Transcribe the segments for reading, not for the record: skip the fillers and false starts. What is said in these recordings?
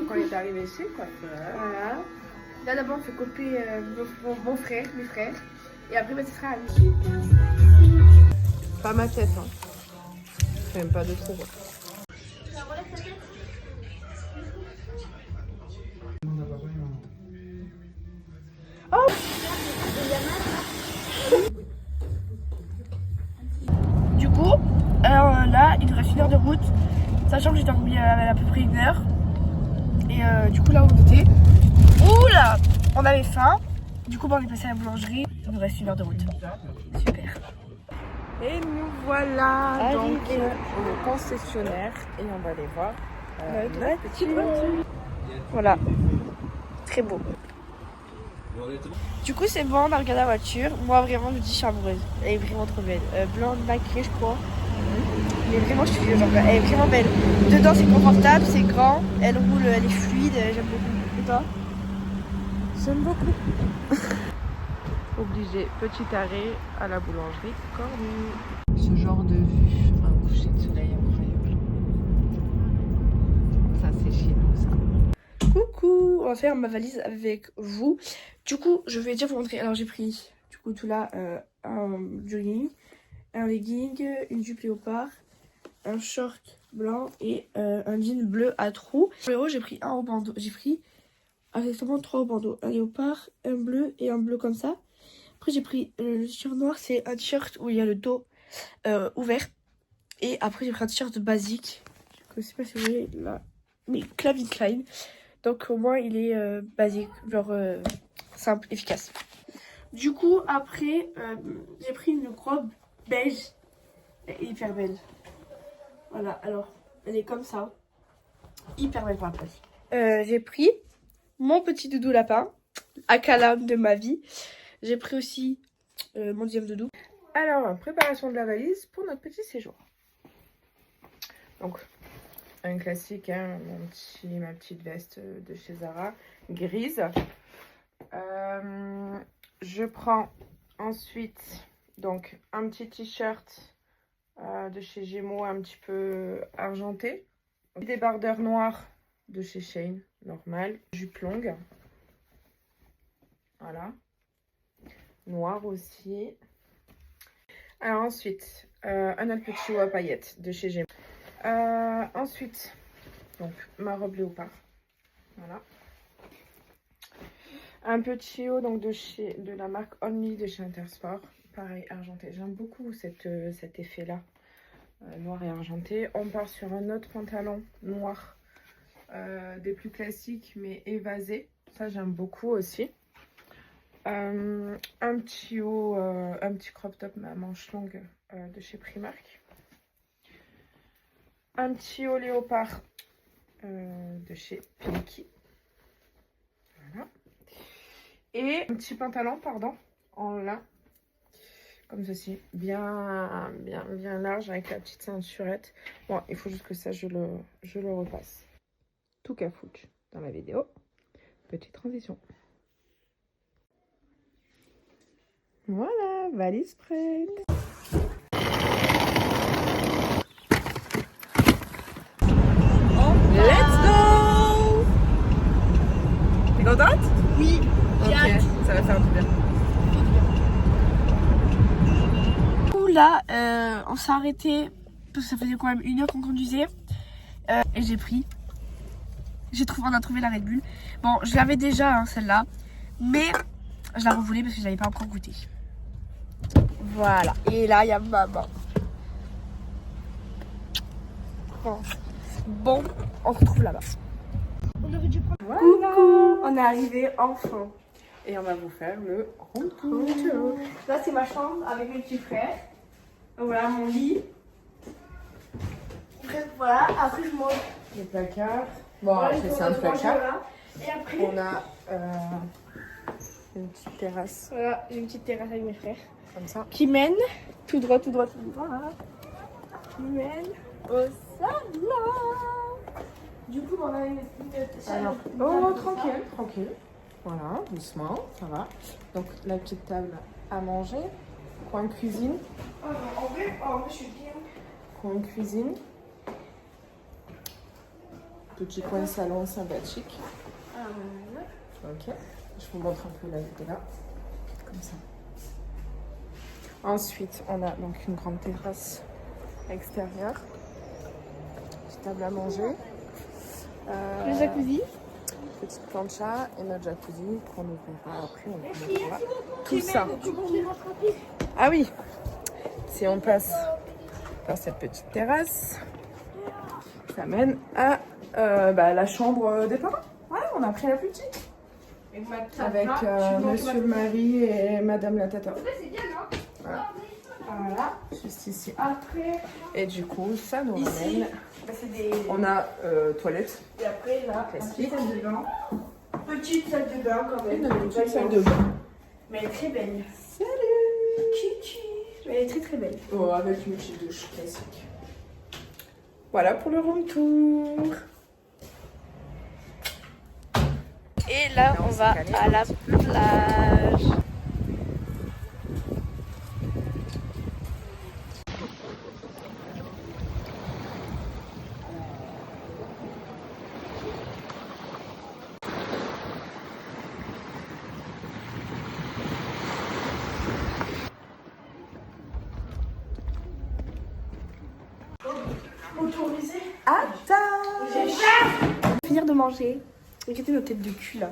quand il est arrivé chez le coiffeur. Voilà. Là d'abord on fait couper mon frère, mes frères. Et après bah, ce sera à lui. Pas ma tête, hein. C'est même pas de trop. Oh! Du coup, là il nous reste 1 heure de route. Sachant que j'ai dormi à peu près 1 heure. Et du coup là on était. Oula! On avait faim. Du coup bah, on est passé à la boulangerie. Il nous reste 1 heure de route. Super. Et nous voilà donc au concessionnaire et on va aller voir notre petite voiture. Voilà. Très beau. Du coup c'est bon, on a regardé la voiture. Moi vraiment je me dis je suis amoureuse. Elle est vraiment trop belle. Blonde, maquillée je crois. Mais vraiment je suis genre, elle est vraiment belle. Dedans c'est confortable, c'est grand, elle roule, elle est fluide, j'aime beaucoup. Et toi? J'aime beaucoup. Obligé, petit arrêt à la boulangerie Cornu. Ce genre de vue, un coucher de soleil incroyable. Ça c'est chez nous ça. Coucou, on va faire ma valise avec vous. Du coup, je vais déjà vous montrer. Alors j'ai pris du coup tout là un jogging, un legging, une jupe léopard, un short blanc et un jean bleu à trous. Pour le haut, j'ai pris un haut bandeau. J'ai pris exactement 3 hauts bandeaux, un léopard, un bleu et un bleu comme ça. Après j'ai pris le t-shirt noir, c'est un t-shirt où il y a le dos ouvert. Et après j'ai pris un t-shirt basique. Je ne sais pas si vous voyez là, mais Calvin Klein. Donc au moins il est basique, genre simple, efficace. Du coup après j'ai pris une robe beige. Elle est hyper belle. Voilà, alors elle est comme ça. Hyper belle pour la place. J'ai pris mon petit doudou lapin, Akala de ma vie. J'ai pris aussi mon deuxième doudou. Alors, préparation de la valise pour notre petit séjour. Donc, un classique, hein, ma petite veste de chez Zara, grise. Je prends ensuite donc un petit t-shirt de chez Gémeaux, un petit peu argenté. Des débardeurs noirs de chez Shein, normal. Jupe longue. Voilà. Noir aussi. Alors ensuite, un autre petit haut à paillettes de chez Gémeaux. Ensuite, donc ma robe léopard. Voilà. Un petit haut donc de la marque Only de chez Intersport. Pareil, argenté. J'aime beaucoup cet effet-là. Noir et argenté. On part sur un autre pantalon noir. Des plus classiques mais évasés. Ça, j'aime beaucoup aussi. Un petit haut, un petit crop top à manches longues de chez Primark. Un petit haut léopard de chez Pinky. Voilà. Et un petit pantalon, pardon, en lin. Comme ceci. Bien large avec la petite ceinturette. Bon, il faut juste que ça, je le repasse. Tout cafouche dans la vidéo. Petite transition. Voilà, valise prête. Let's go! T'es contente? Oui, Ok, ça va faire du bien. Du coup là, on s'est arrêté parce que ça faisait quand même 1 heure qu'on conduisait. Et j'ai pris. On a trouvé la Red Bull. Bon, je l'avais déjà hein, celle-là, mais je la revoulais parce que je l'avais pas encore goûté. Voilà. Et là, il y a maman. Bon, on se retrouve là-bas. On aurait dû prendre. Voilà. Coucou, on est arrivé enfin. Et on va vous faire le room tour. Là, c'est ma chambre avec mes petits frères. Donc, voilà mon lit. Bref, voilà. Après, je mange. Le placard. Bon, Voilà, après, c'est un placard. voilà. Et après, On a une petite terrasse voilà, j'ai une petite terrasse avec mes frères comme ça. qui mène tout droit, tout droit, tout droit. Qui mène au salon. Du coup, on a une Alors, oh, tranquille, tranquille. Voilà, doucement, ça va. Donc, la petite table à manger. Coin cuisine. En vrai, je suis bien. Coin cuisine. Petit coin salon sympathique. Ouais. Ok. Je vous montre un peu la villa. Comme ça. Ensuite, on a donc une grande terrasse extérieure. Petite table à manger. Le jacuzzi. Petite plancha et notre jacuzzi qu'on ouvrira après. On vous montrera tout ça. Ah oui. Si on passe dans cette petite terrasse, ça mène à la chambre des parents. Voilà, on a pris la plus petite. Avec monsieur le mari et madame la tata. Voilà. Voilà, juste ici. Après, Et du coup, ça nous ici, ramène. On a toilette. Et après, là, Classique. salle de bain. Petite salle de bain quand même. Une petite salle de bain. Mais elle est très belle. Salut. Chichi. Mais elle est très très belle. Oh, avec une petite douche classique. Voilà pour le room tour. Et là, on va à la plage. Autorisé. Attends. J'ai faim. Finir de manger. Regardez nos têtes de cul là.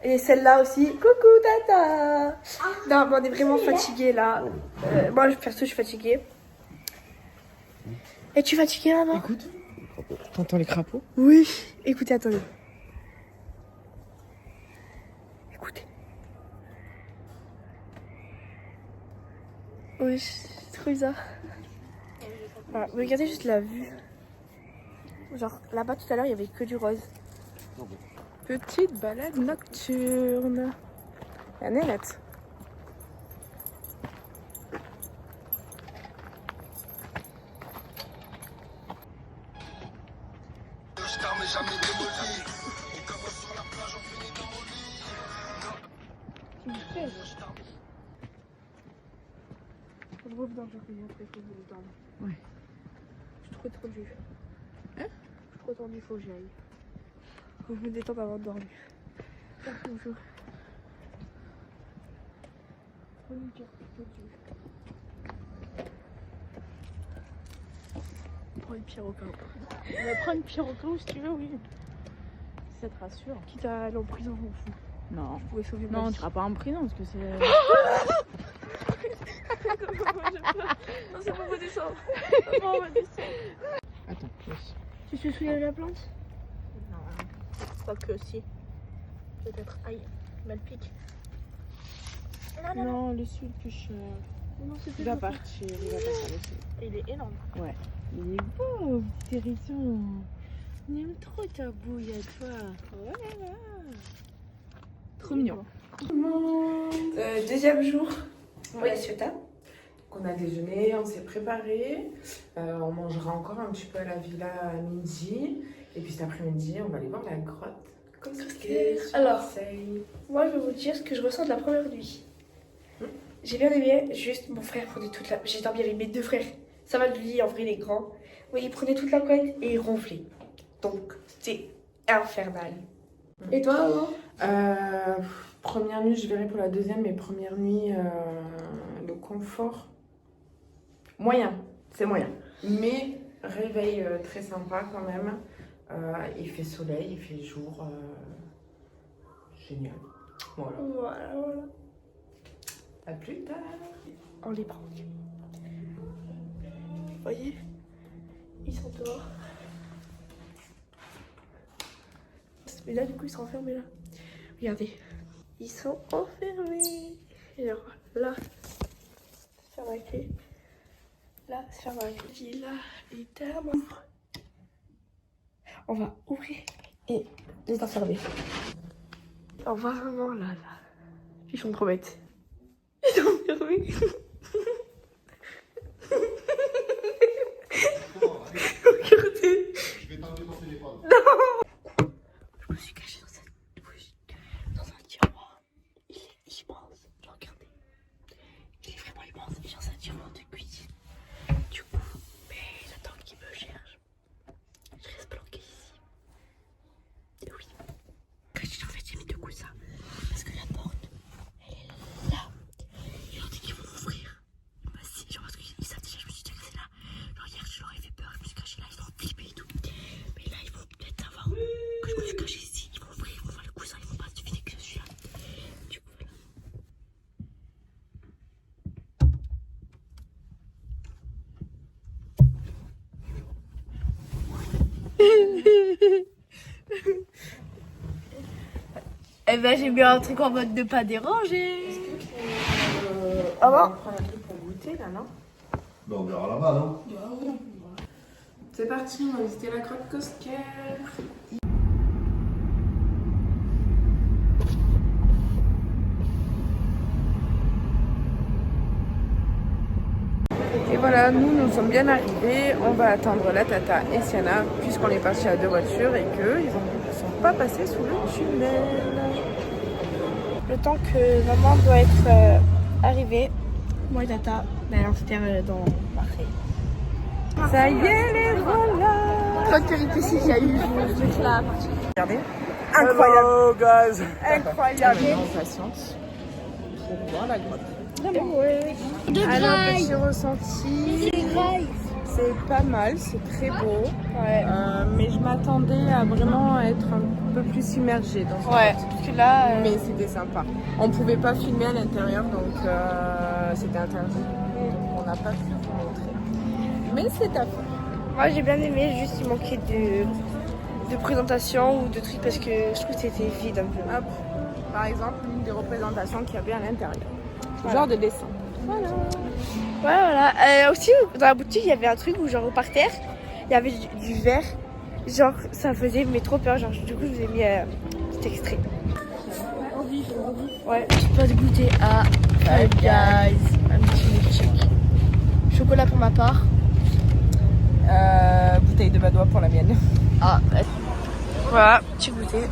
Et celle-là aussi. Coucou tata. Non, mais on est vraiment fatigué là. Moi, perso, je suis fatiguée. Es-tu fatiguée, maman? Écoute, t'entends les crapauds? Oui. Écoutez, attendez. Écoutez. Oui, c'est trop bizarre. Voilà, mais regardez juste la vue. Genre là-bas tout à l'heure, il y avait que du rose. Petite balade nocturne. La nellette. Je reviens, je vais montrer que vous dormez. Ouais. Je suis trop tendue. Hein? Je suis trop tendue, il faut que j'y aille. Faut que je me détende avant de dormir. Bonjour. Prends une pierre au cas où. On va prendre une pierre au clou si tu veux, oui. Si ça te rassure. Quitte à aller en prison, je m'en fous. Non. Je pourrais sauver ma Non, vie. tu iras pas en prison parce que c'est. Non, c'est pas descendre. on va descendre. Attends, oui. Tu te souviens de la plante? Non. Pas que si. Peut-être. Aïe, mal pique. Non, le sud plus cher. Non, c'est Il va partir, il va passer le sud. Il est énorme. Ouais. Il est beau, petit hérisson. On aime trop ta bouille à toi. Oh là là. Trop mignon. Deuxième jour. On va à Ciotat. On a déjeuné, on s'est préparé. On mangera encore un petit peu à la villa à midi. Et puis cet après-midi, on va aller voir la grotte. Cosquet sur Alors. Marseille. Moi, je vais vous dire ce que je ressens de la première nuit. J'ai bien aimé, juste mon frère prenait toute la... J'ai dormi avec mes deux frères. Ça va, lui, en vrai, il est grand. Oui, il prenait toute la couette et il ronflait. Donc, c'était infernal. Et toi, maman? Première nuit, je verrai pour la deuxième, mais première nuit, le confort, moyen, c'est moyen. Mais réveil très sympa quand même. Il fait soleil, il fait jour. Génial. Voilà. Voilà. À plus tard. On les prend. Vous voyez? Ils sont dehors. Mais là, du coup, ils sont enfermés là. Regardez. Ils sont enfermés. Et alors, là, c'est fermé avec clé. Là, c'est fermé avec clé. Là, les termes. On va ouvrir et les enfermer. On va vraiment là. Ils sont trop bêtes. Ils sont enfermés. Regardez. Je vais t'enlever ton téléphone. Je me suis cachée dans un tiroir. Il est immense. Regardez. Il est vraiment immense. Et dans un tiroir de cuisine. Du coup, mais j'attends qu'il me cherche. Je reste planquée ici. Eh ben j'ai mis un truc en mode de pas déranger. Ah bon? On prend un truc pour goûter là, non? Ben, on verra là-bas, non? C'est parti, on va visiter la grotte Cosquer. Et voilà, nous sommes bien arrivés. On va attendre la Tata et Sienna puisqu'on est parti à 2 voitures et qu'ils ne sont pas passés sous le tunnel. Le temps que maman doit être arrivée, moi et Tata, c'était dans Marseille. Ça y est, les voilà! Trop de péripéties qu'il y a eu, je vais là à partir. Regardez. Incroyable! Hello, guys! Incroyable! On est impatiente pour voir la grotte. Alors, petit ressenti, c'est pas mal, c'est très beau. Ouais. Mais je m'attendais à vraiment être un peu plus immergée dans ce Ouais, grotte. parce que là, Mais c'était sympa. On pouvait pas filmer à l'intérieur, donc c'était interdit. Donc on n'a pas pu vous montrer. Mais c'est à faire. moi j'ai bien aimé, juste il manquait de présentation ou de trucs parce que je trouve que c'était vide un peu. Hop. Par exemple, l'une des représentations qu'il y avait à l'intérieur. Ce Voilà. genre de dessin. Voilà. Ouais, voilà. Aussi, dans la boutique, il y avait un truc où, genre, par terre, il y avait du verre. Genre, ça faisait mais trop peur. Genre, du coup, je vous ai mis cet extrait. Ouais. Je passe goûter à Five Guys. Un petit milkshake. Chocolat pour ma part. Bouteille de badois pour la mienne. Ah, voilà, petit goûter.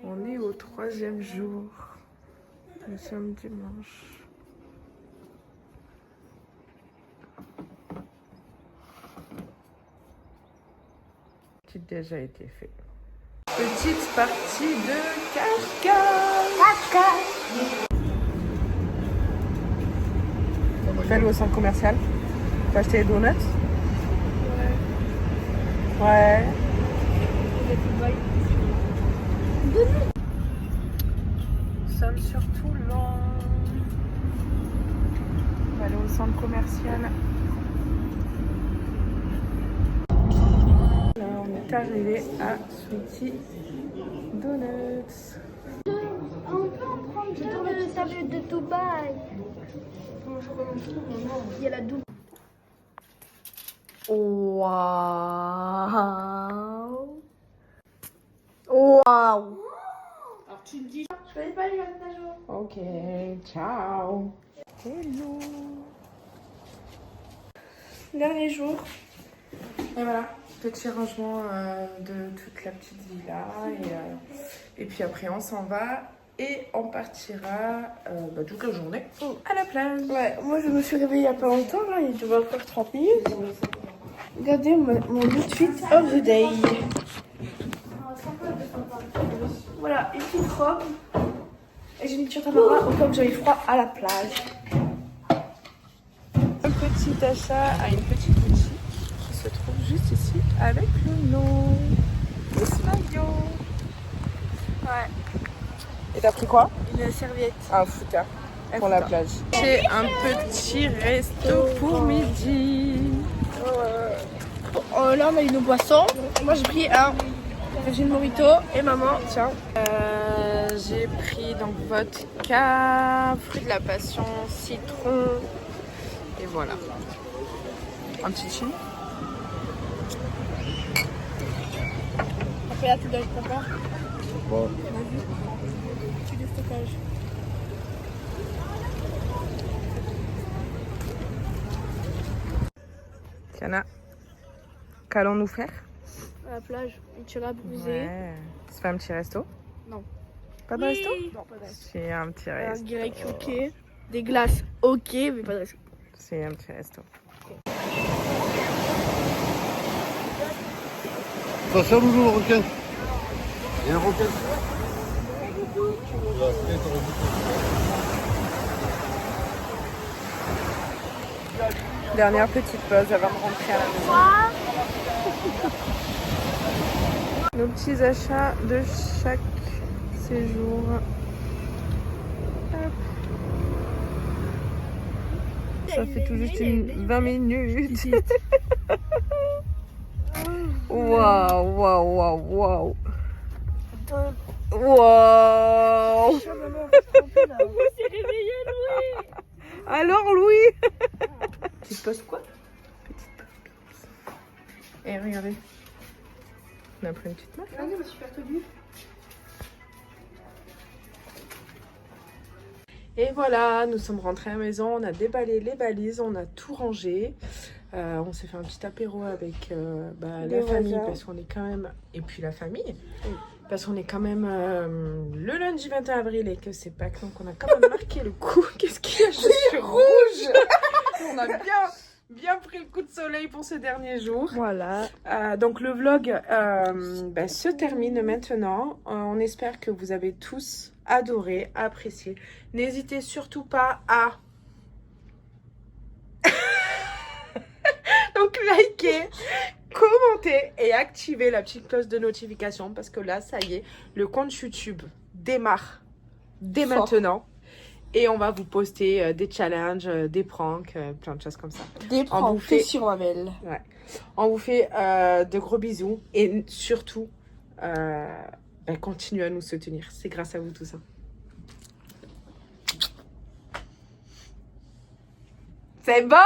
On est au 3e jour. Nous sommes dimanche. Qui a déjà été fait. Petite partie de cache-cache. Tu vas aller au centre commercial. Tu as acheté des donuts. Ouais. Nous sommes sur Toulon. On va aller au centre commercial. Là, on est arrivé à Sweetie Donuts. On peut en prendre deux le sable de Dubaï. Il y a la double. Waouh. Waouh. Je connais pas les avantages. Ok, ciao. Hello. Dernier jour. Et voilà, petit rangement de toute la petite villa. Et puis après, on s'en va et on partira toute la journée à la plage. Ouais, moi je me suis réveillée il y a pas longtemps, là, il devait encore 30 minutes. Regardez mon outfit of the day. Voilà, une petite robe. Et j'ai une t-shirt à papa au cas où j'avais froid à la plage. Un petit achat à une petite boutique qui se trouve juste ici avec le nom de Snayo. Ouais, Et t'as pris quoi? une serviette. Un footer pour la plage. C'est un petit resto pour midi. Là on a eu nos boissons. Moi j'ai pris un Virgin Morito et maman, tiens. J'ai pris donc vodka, fruit de la passion, citron et voilà. Un petit chili. Après là tu dois le préparer. Bon. Tu de stockage. Tiana, qu'allons-nous faire? À la plage, une tira brisée. Ouais. On se fait un petit resto? Non. Pas de resto? Non, pas de resto. C'est un petit Un resto. grec, ok. Des glaces, ok, mais pas de resto. C'est un petit resto. Attention, Loulou, le requin. Il y a un requin. Dernière petite pause avant de rentrer à la maison. Nos petits achats de chaque séjour. Hop. Ça fait tout juste 20 minutes. Waouh, waouh, waouh, waouh. Wow. C'est réveillé, Louis. Alors Louis. Petite pause quoi? Petite pause. Et regardez. On a pris une petite marque. Regardez ma super tenue. Et voilà, nous sommes rentrés à la maison, on a déballé les valises, on a tout rangé. On s'est fait un petit apéro avec la famille voisins. parce qu'on est quand même... Et puis la famille, parce qu'on est quand même le lundi 21 avril et que c'est Pâques, donc on a quand même marqué le coup. Qu'est-ce qu'il y a? Je suis rouge. On a bien pris le coup de soleil pour ces derniers jours. Voilà. Donc le vlog se termine maintenant. On espère que vous avez tous adoré, apprécié. N'hésitez surtout pas à donc liker, commenter et activer la petite cloche de notification parce que là, ça y est, le compte YouTube démarre dès Fort. maintenant. Et on va vous poster des challenges, des pranks, plein de choses comme ça. Des On pranks vous fait- sur ma belle. On vous fait de gros bisous et surtout, continuez à nous soutenir. C'est grâce à vous tout ça. C'est bon!